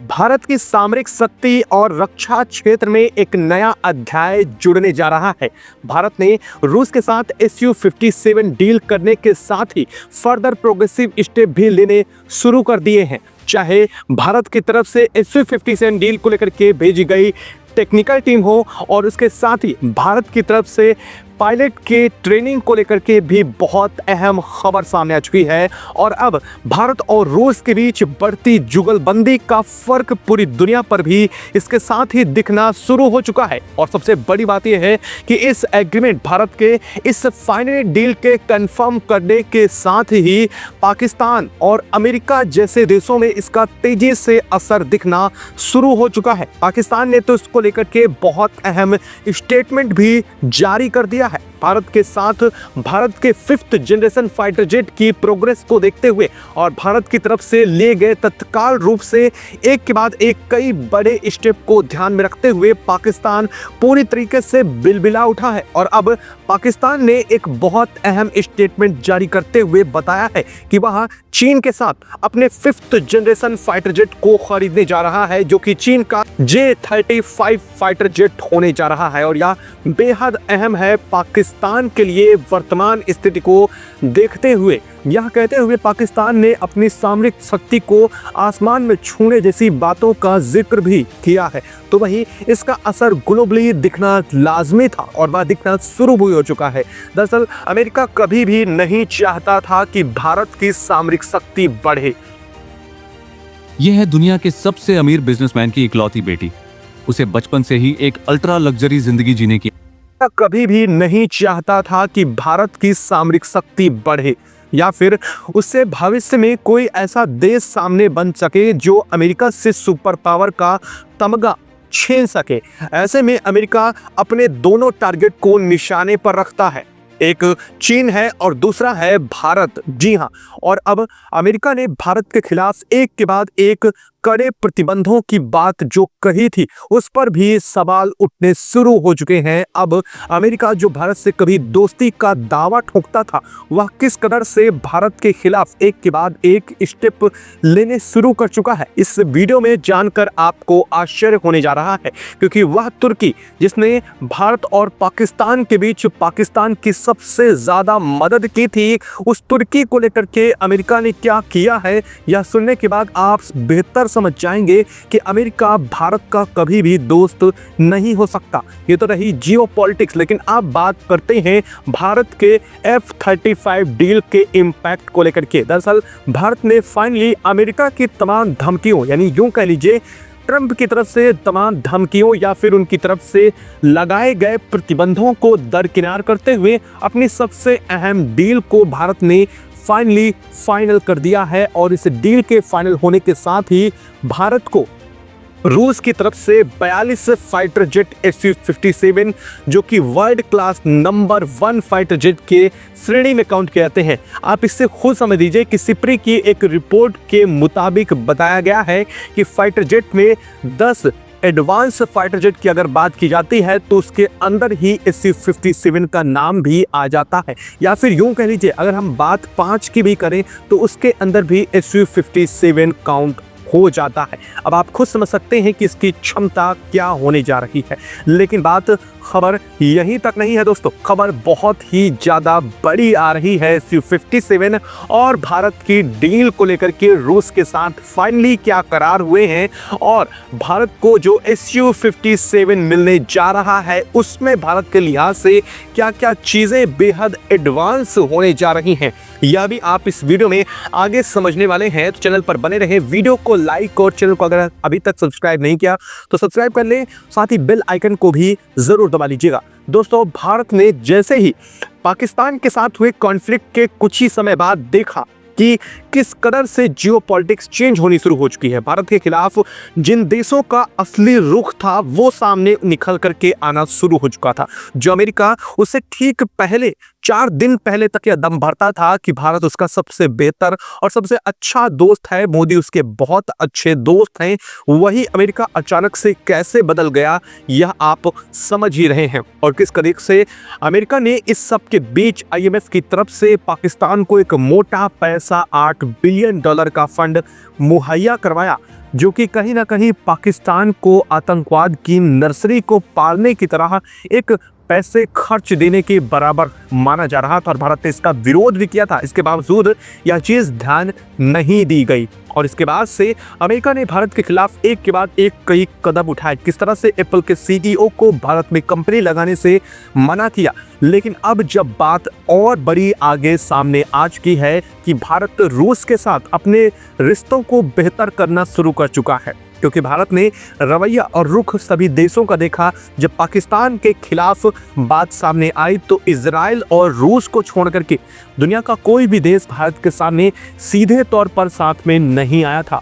भारत की सामरिक शक्ति और रक्षा क्षेत्र में एक नया अध्याय जुड़ने जा रहा है। भारत ने रूस के साथ Su-57 डील करने के साथ ही फर्दर प्रोग्रेसिव स्टेप भी लेने शुरू कर दिए हैं। चाहे भारत की तरफ से Su-57 डील को लेकर के भेजी गई टेक्निकल टीम हो और उसके साथ ही भारत की तरफ से पायलट के ट्रेनिंग को लेकर के भी बहुत अहम खबर सामने आ चुकी है। और अब भारत और रूस के बीच बढ़ती जुगलबंदी का फर्क पूरी दुनिया पर भी इसके साथ ही दिखना शुरू हो चुका है। और सबसे बड़ी बात यह है कि इस एग्रीमेंट भारत के इस फाइनल डील के कंफर्म करने के साथ ही पाकिस्तान और अमेरिका जैसे देशों में इसका तेजी से असर दिखना शुरू हो चुका है। पाकिस्तान ने तो इसको लेकर के बहुत अहम स्टेटमेंट भी जारी कर दिया है। भारत के साथ भारत के 5th जनरेशन फाइटर जेट की प्रोग्रेस को देखते हुए और भारत की तरफ से लिए गए तत्काल रूप से एक के बाद एक कई बड़े स्टेप को ध्यान में रखते हुए पाकिस्तान पूरी तरीके से बिलबिला उठा है। और अब पाकिस्तान ने एक बहुत अहम स्टेटमेंट जारी करते हुए बताया है कि वह चीन के साथ अपने 5th जनरेशन फाइटर जेट को खरीदने जा रहा है, जो कि चीन का J-35 फाइटर जेट होने जा रहा है। और यह बेहद अहम है पाकिस्तान के लिए वर्तमान स्थिति को देखते हुए। यह कहते हुए पाकिस्तान ने अपनी सामरिक शक्ति को आसमान में छूने जैसी बातों का जिक्र भी किया है। तो वहीं इसका असर ग्लोबली दिखना लाजमी था और वह दिखना शुरू भी हो चुका है। दरअसल अमेरिका कभी भी नहीं चाहता था कि भारत की सामरिक शक्ति बढ़े। यह है दुनिया के सबसे अमीर बिजनेसमैन की इकलौती बेटी। उसे बचपन से ही एक अल्ट्रा लग्जरी जिंदगी जीने की कभी भी नहीं चाहता था कि भारत की सामरिक शक्ति बढ़े या फिर उससे भविष्य में कोई ऐसा देश सामने बन सके जो अमेरिका से सुपर पावर का तमगा छीन सके। ऐसे में अमेरिका अपने दोनों टारगेट को निशाने पर रखता है, एक चीन है और दूसरा है भारत। जी हाँ, और अब अमेरिका ने भारत के खिलाफ एक के बाद एक कड़े प्रतिबंधों की बात जो कही थी उस पर भी सवाल उठने शुरू हो चुके हैं। अब अमेरिका जो भारत से कभी दोस्ती का दावा ठोकता था, वह किस कदर से भारत के खिलाफ एक के बाद एक स्टेप लेने शुरू कर चुका है, इस वीडियो में जानकर आपको आश्चर्य होने जा रहा है। क्योंकि वह तुर्की जिसने भारत और पाकिस्तान के बीच पाकिस्तान की सबसे ज्यादा मदद की थी, उस तुर्की को लेकर के अमेरिका ने क्या किया है, यह सुनने के बाद आप बेहतर समझ जाएंगे कि अमेरिका भारत का कभी भी दोस्त नहीं हो सकता। ये तो रही जियोपॉलिटिक्स, लेकिन अब बात करते हैं भारत के F-35 डील के इम्पैक्ट को लेकर के। दरअसल भारत ने फाइनली अमेरिका की तमाम धमकियों, यानी यूं कह लीजिए ट्रंप की तरफ से तमाम धमकियों या फिर उनकी तरफ से लगाए गए प्रतिबंधों को दरकिनार करते हुए अपनी सबसे अहम डील को भारत ने फाइनल कर दिया है। और इस डील के फाइनल होने के साथ ही भारत को रूस की तरफ से 42 फाइटर जेट Su-57 जो कि world class number 1 fighter jet के श्रेणी में काउंट किए जाते हैं। आप इससे खुद समझ लीजिए कि सिप्री की एक रिपोर्ट के मुताबिक बताया गया है कि फाइटर जेट में 10 एडवांस फाइटर जेट की अगर बात की जाती है तो उसके अंदर ही Su-57 का नाम भी आ जाता है। या फिर यूं कह लीजिए अगर हम बात 5 की भी करें तो उसके अंदर भी Su-57 काउंट हो जाता है। अब आप खुद समझ सकते हैं कि इसकी क्षमता क्या होने जा रही है। लेकिन खबर यहीं तक नहीं है दोस्तों, खबर बहुत ही ज़्यादा बड़ी आ रही है। Su-57 और भारत की डील को लेकर के रूस के साथ फाइनली क्या करार हुए हैं और भारत को जो Su-57 मिलने जा रहा है उसमें भारत के लिहाज से क्या क्या चीज़ें बेहद एडवांस होने जा रही हैं, यह भी आप इस वीडियो में आगे समझने वाले हैं। तो चैनल पर बने रहें, वीडियो को लाइक और चैनल को अगर अभी तक सब्सक्राइब नहीं किया तो सब्सक्राइब कर लें, साथ ही बेल आइकन को भी जरूर दबा लीजिएगा। दोस्तों, भारत ने जैसे ही पाकिस्तान के साथ हुए कॉन्फ्लिक्ट के कुछ ही समय बाद देखा कि किस कदर से जियोपॉलिटिक्स चेंज होनी शुरू हो चुकी है, भारत के खिलाफ जिन देशों का असली रुख था वो सामने निकल करके आना शुरू हो चुका था। जो अमेरिका उससे ठीक पहले 4 दिन पहले तक यह दम भरता था कि भारत उसका सबसे बेहतर और सबसे अच्छा दोस्त है, मोदी उसके बहुत अच्छे दोस्त हैं, वही अमेरिका अचानक से कैसे बदल गया यह आप समझ ही रहे हैं। और किस तरीके से अमेरिका ने इस सब के बीच IMF की तरफ से पाकिस्तान को एक मोटा पैसा $8 बिलियन का फंड मुहैया करवाया, जो कि कहीं ना कहीं पाकिस्तान को आतंकवाद की नर्सरी को पालने की तरह एक पैसे खर्च देने के बराबर माना जा रहा था और भारत ने इसका विरोध भी किया था। इसके बावजूद यह चीज ध्यान नहीं दी गई और इसके बाद से अमेरिका ने भारत के खिलाफ एक के बाद एक कई कदम उठाए। किस तरह से एप्पल के CEO को भारत में कंपनी लगाने से मना किया, लेकिन अब जब बात और बड़ी आगे सामने आ चुकी है कि भारत रूस के साथ अपने रिश्तों को बेहतर करना शुरू कर चुका है, क्योंकि भारत ने रवैया और रुख सभी देशों का देखा। जब पाकिस्तान के खिलाफ बात सामने आई तो इजराइल और रूस को छोड़ करके दुनिया का कोई भी देश भारत के सामने सीधे तौर पर साथ में नहीं आया था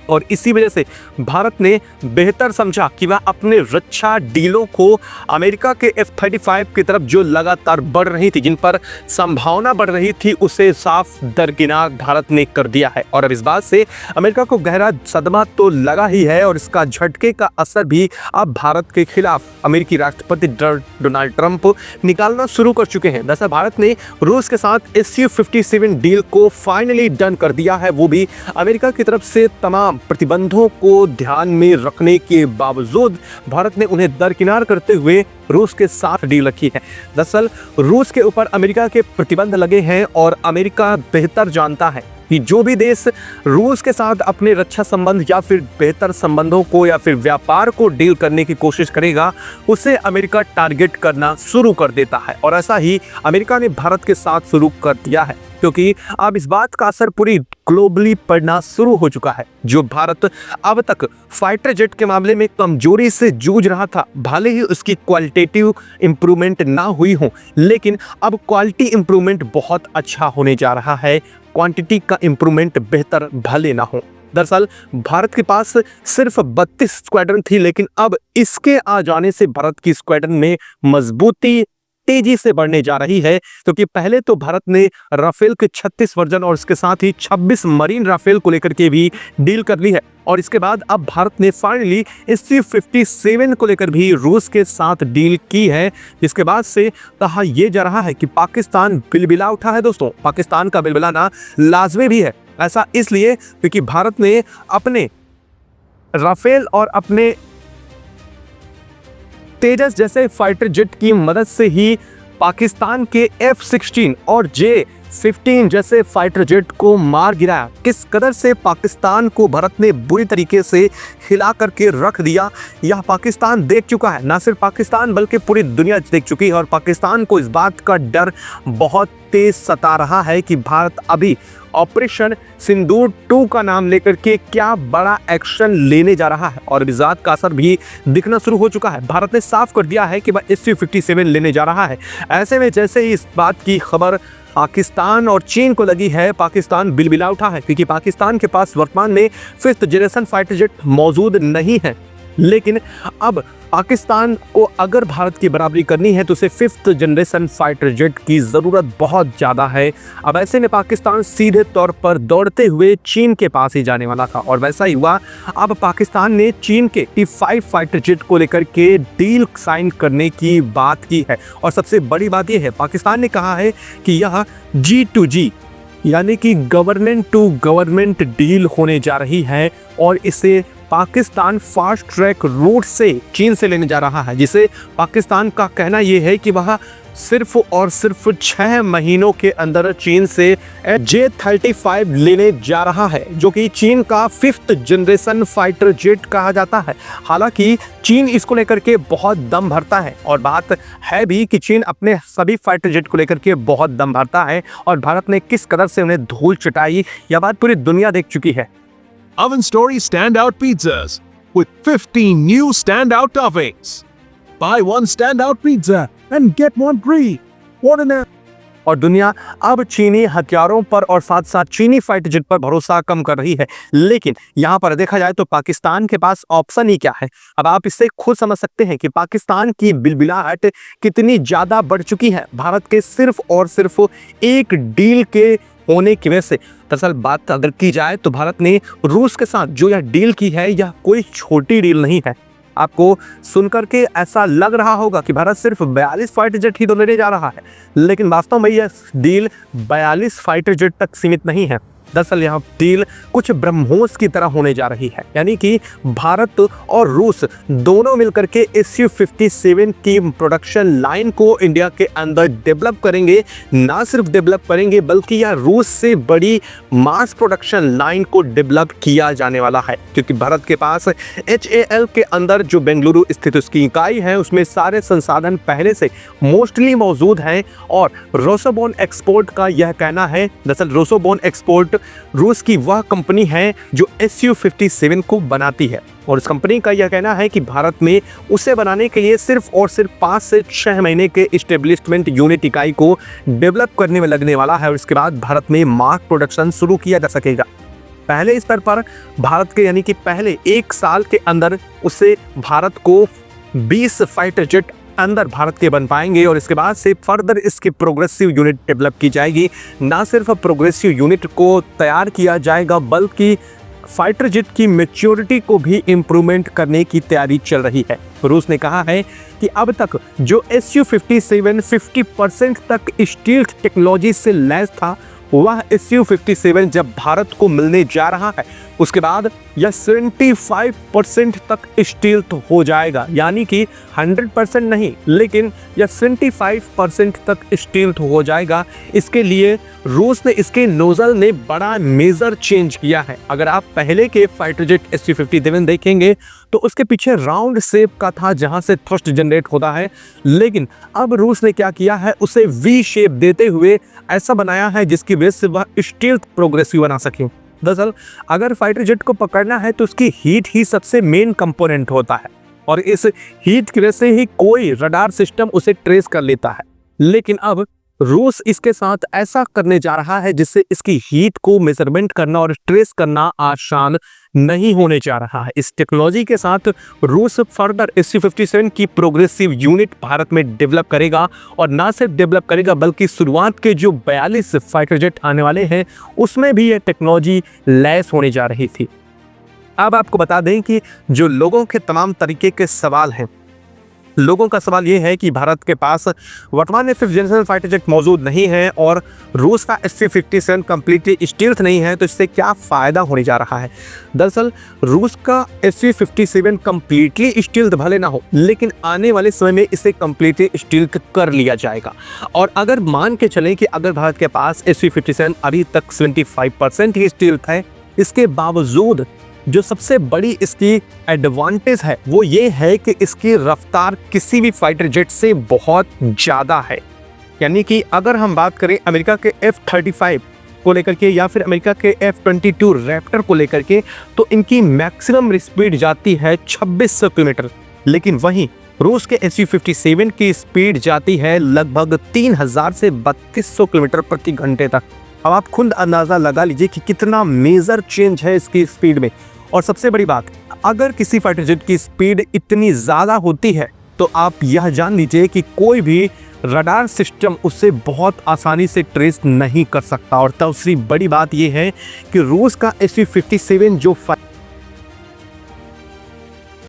और इसी वजह से भारत ने बेहतर समझा कि वह अपने रक्षा डीलों को अमेरिका के F-35 की तरफ जो लगातार बढ़ रही थी, जिन पर संभावना बढ़ रही थी, उसे साफ दरकिनार भारत ने कर दिया है। और अब इस बात से अमेरिका को गहरा सदमा तो लगा ही है और इसका झटके का असर भी अब भारत के खिलाफ अमेरिकी राष्ट्रपति डोनाल्ड ट्रंप निकालना शुरू कर चुके हैं। दरअसल भारत ने रूस के साथ Su-57 डील को फाइनली डन कर दिया है, वो भी अमेरिका की तरफ से तमाम प्रतिबंधों को ध्यान में रखने के बावजूद भारत ने उन्हें दरकिनार करते हुए रूस के साथ डील रखी है। दरअसल रूस के ऊपर अमेरिका के प्रतिबंध लगे हैं और अमेरिका बेहतर जानता है कि जो भी देश रूस के साथ अपने रक्षा संबंध या फिर बेहतर संबंधों को या फिर व्यापार को डील करने की कोशिश करेगा, उसे अमेरिका टारगेट करना शुरू कर देता है। और ऐसा ही अमेरिका ने भारत के साथ शुरू कर दिया है, क्योंकि अब इस बात का असर पूरी ग्लोबली पड़ना शुरू हो चुका है। जो भारत अब तक फाइटर जेट के मामले में कमजोरी से जूझ रहा था, भले ही उसकी क्वालिटेटिव इंप्रूवमेंट ना हुई हो, लेकिन अब क्वालिटी इंप्रूवमेंट बहुत अच्छा होने जा रहा है, क्वांटिटी का इंप्रूवमेंट बेहतर भले ना हो। दरअसल भारत के पास सिर्फ 32 स्क्वाड्रन थी, लेकिन अब इसके आ जाने से भारत की स्क्वाड्रन में मजबूती तेजी से बढ़ने जा रही है, क्योंकि पहले तो भारत ने राफेल के 36 वर्जन और इसके साथ ही 26 मरीन राफेल को लेकर के भी डील कर ली है और इसके बाद अब भारत ने फाइनली Su-57 को लेकर भी रूस के साथ डील की है, जिसके बाद से कहा यह जा रहा है कि पाकिस्तान बिलबिला उठा है। दोस्तों, पाकिस्तान का बिलबिलाना लाजमी भी है। ऐसा इसलिए क्योंकि भारत ने अपने राफेल और अपने तेजस जैसे फाइटर जेट की मदद से ही पाकिस्तान के F-16 और J-15 जैसे फाइटर जेट को मार गिराया। किस कदर से पाकिस्तान को भारत ने बुरी तरीके से हिला करके रख दिया, यह पाकिस्तान देख चुका है। ना सिर्फ पाकिस्तान बल्कि पूरी दुनिया देख चुकी है और पाकिस्तान को इस बात का डर बहुत तेज सता रहा है कि भारत अभी ऑपरेशन सिंदूर 2 का नाम लेकर के क्या बड़ा एक्शन लेने जा रहा है और इस बात का असर भी दिखना शुरू हो चुका है। भारत ने साफ कर दिया है कि वह Su-57 लेने जा रहा है। ऐसे में जैसे ही इस बात की खबर पाकिस्तान और चीन को लगी है, पाकिस्तान बिलबिला उठा है, क्योंकि पाकिस्तान के पास वर्तमान में 5th जनरेशन फाइटर जेट मौजूद नहीं है। लेकिन अब पाकिस्तान को अगर भारत की बराबरी करनी है तो उसे 5th जनरेशन फाइटर जेट की ज़रूरत बहुत ज़्यादा है। अब ऐसे में पाकिस्तान सीधे तौर पर दौड़ते हुए चीन के पास ही जाने वाला था और वैसा ही हुआ। अब पाकिस्तान ने चीन के T-5 फाइटर जेट को लेकर के डील साइन करने की बात की है और सबसे बड़ी बात यह है, पाकिस्तान ने कहा है कि यह G2G यानी कि गवर्नमेंट टू गवर्नमेंट डील होने जा रही है और इसे पाकिस्तान फास्ट ट्रैक रूट से चीन से लेने जा रहा है, जिसे पाकिस्तान का कहना यह है कि वह सिर्फ और सिर्फ 6 महीनों के अंदर चीन से J-35 लेने जा रहा है, जो कि चीन का 5th जनरेशन फाइटर जेट कहा जाता है। हालांकि चीन इसको लेकर के बहुत दम भरता है और बात है भी कि चीन अपने सभी फाइटर जेट को लेकर के बहुत दम भरता है और भारत ने किस कदर से उन्हें धूल चटाई, यह बात पूरी दुनिया देख चुकी है। Oven Story Standout Pizzas with 15 new standout toppings. Buy one standout pizza and get one free. Order now. और दुनिया अब चीनी हथियारों पर और साथ साथ चीनी फाइटर जेट पर भरोसा कम कर रही है। लेकिन यहाँ पर देखा जाए तो पाकिस्तान के पास ऑप्शन ही क्या है। अब आप इससे खुद समझ सकते हैं कि पाकिस्तान की बिलबिलाहट कितनी ज़्यादा बढ़ चुकी है भारत के सिर्फ और सिर्फ एक डील के होने की वजह से। दरअसल बात अगर की जाए तो भारत ने रूस के साथ जो यह डील की है यह कोई छोटी डील नहीं है। आपको सुनकर के ऐसा लग रहा होगा कि भारत सिर्फ 42 फाइटर जेट ही तो लेने जा रहा है, लेकिन वास्तव में यह डील 42 फाइटर जेट तक सीमित नहीं है। दरअसल यह डील कुछ ब्रह्मोस की तरह होने जा रही है, यानी कि भारत और रूस दोनों मिलकर के Su-57 की प्रोडक्शन लाइन को इंडिया के अंदर डेवलप करेंगे। ना सिर्फ डेवलप करेंगे बल्कि यह रूस से बड़ी मास प्रोडक्शन लाइन को डेवलप किया जाने वाला है, क्योंकि भारत के पास HAL के अंदर जो बेंगलुरु स्थित उसकी इकाई है उसमें सारे संसाधन पहले से मोस्टली मौजूद हैं। और रोसोबोन एक्सपोर्ट का यह कहना है, दरअसल रोसोबोन एक्सपोर्ट रूस की वह कंपनी है जो Su-57 को बनाती है, और इस कंपनी का यह कहना है कि भारत में उसे बनाने के लिए सिर्फ और सिर्फ 5 से 6 महीने के एस्टेब्लिशमेंट यूनिट इकाई को डेवलप करने में लगने वाला है, और इसके बाद भारत में मास प्रोडक्शन शुरू किया जा सकेगा। पहले स्तर पर भारत के यानी कि पहले 1 साल के अंदर उससे भारत को 20 फाइटर जेट अंदर भारत के बन पाएंगे, और इसके बाद से फर्दर इसकी प्रोग्रेसिव यूनिट डेवलप की जाएगी। ना सिर्फ प्रोग्रेसिव यूनिट को तैयार किया जाएगा बल्कि फाइटर जेट की मैच्योरिटी को भी इम्प्रूवमेंट करने की तैयारी चल रही है। रूस ने कहा है कि अब तक जो Su-57 50% तक स्टील टेक्नोलॉजी से लैस था, वह Su-57 जब भारत को मिलने जा रहा है उसके बाद यह 75% तक स्टील हो जाएगा, यानी कि 100% नहीं लेकिन यह 75% तक स्टील हो जाएगा। इसके लिए रूस ने इसके नोजल ने बड़ा मेजर चेंज किया है। अगर आप पहले के फाइटर जेट Su-57 देखेंगे तो उसके पीछे राउंड शेप का था जहां से थ्रस्ट जनरेट होता है, लेकिन अब रूस ने क्या किया है उसे वी शेप देते हुए ऐसा बनाया है जिसकी वजह से वह स्टील प्रोग्रेसिव बना सके। दरअसल अगर फाइटर जेट को पकड़ना है तो उसकी हीट ही सबसे मेन कंपोनेंट होता है, और इस हीट की वजह से ही कोई रडार सिस्टम उसे ट्रेस कर लेता है। लेकिन अब रूस इसके साथ ऐसा करने जा रहा है जिससे इसकी हीट को मेजरमेंट करना और ट्रेस करना आसान नहीं होने जा रहा है। इस टेक्नोलॉजी के साथ रूस फर्दर Su-57 की प्रोग्रेसिव यूनिट भारत में डेवलप करेगा, और ना सिर्फ डेवलप करेगा बल्कि शुरुआत के जो 42 फाइटर जेट आने वाले हैं उसमें भी यह टेक्नोलॉजी लैस होने जा रही थी। अब आपको बता दें कि जो लोगों के तमाम तरीके के सवाल हैं, लोगों का सवाल ये है कि भारत के पास वर्तमान में 5th जनरेशन फाइटर जेट मौजूद नहीं है और रूस का Su-57 कम्प्लीटली स्टील्थ नहीं है, तो इससे क्या फ़ायदा होने जा रहा है। दरअसल रूस का Su-57 कम्प्लीटली स्टील्थ भले ना हो, लेकिन आने वाले समय में इसे कम्प्लीटली स्टील्थ कर लिया जाएगा। और अगर मान के चलें कि अगर भारत के पास Su-57 अभी तक 75% ही स्टील्थ है, इसके बावजूद जो सबसे बड़ी इसकी एडवांटेज है वो ये है कि इसकी रफ्तार किसी भी फाइटर जेट से बहुत ज़्यादा है। यानी कि अगर हम बात करें अमेरिका के F-35 को लेकर के या फिर अमेरिका के F-22 रैप्टर को लेकर के, तो इनकी मैक्सिमम स्पीड जाती है 2600 किलोमीटर, लेकिन वहीं रूस के Su-57 की स्पीड जाती है लगभग 3000 से 3200 किलोमीटर प्रति घंटे तक। अब आप खुद अंदाज़ा लगा लीजिए कि कितना मेजर चेंज है इसकी स्पीड में। और सबसे बड़ी बात, अगर किसी फाइटर जेट की स्पीड इतनी ज़्यादा होती है तो आप यह जान लीजिए कि कोई भी रडार सिस्टम उससे बहुत आसानी से ट्रेस नहीं कर सकता। और दूसरी बड़ी बात यह है कि रूस का Su-57 जो